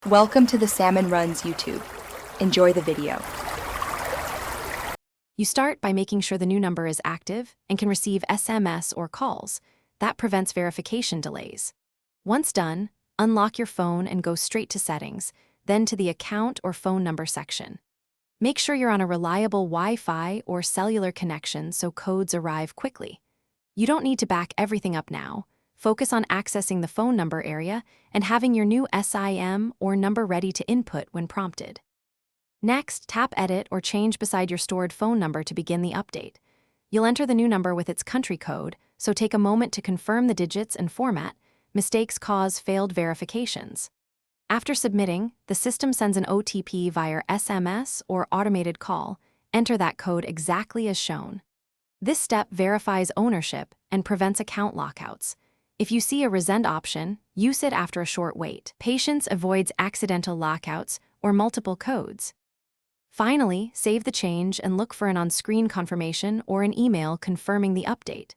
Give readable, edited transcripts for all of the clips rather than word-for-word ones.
Welcome to the Salmon Runs YouTube. Enjoy the video. You start by making sure the new number is active and can receive SMS or calls. That prevents verification delays. Once done, unlock your phone and go straight to Settings, then to the Account or Phone Number section. Make sure you're on a reliable Wi-Fi or cellular connection so codes arrive quickly. You don't need to back everything up now. Focus on accessing the phone number area and having your new SIM or number ready to input when prompted. Next, tap Edit or Change beside your stored phone number to begin the update. You'll enter the new number with its country code, so take a moment to confirm the digits and format. Mistakes cause failed verifications. After submitting, the system sends an OTP via SMS or automated call. Enter that code exactly as shown. This step verifies ownership and prevents account lockouts. If you see a resend option, use it after a short wait. Patience avoids accidental lockouts or multiple codes. Finally, save the change and look for an on-screen confirmation or an email confirming the update.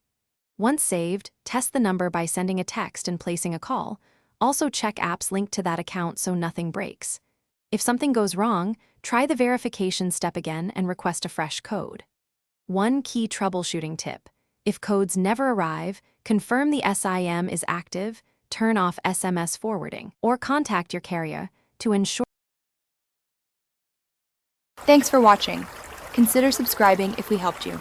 Once saved, test the number by sending a text and placing a call. Also check apps linked to that account so nothing breaks. If something goes wrong, try the verification step again and request a fresh code. One key troubleshooting tip: if codes never arrive, confirm the SIM is active, turn off SMS forwarding, or contact your carrier to ensure. Thanks for watching. Consider subscribing if we helped you.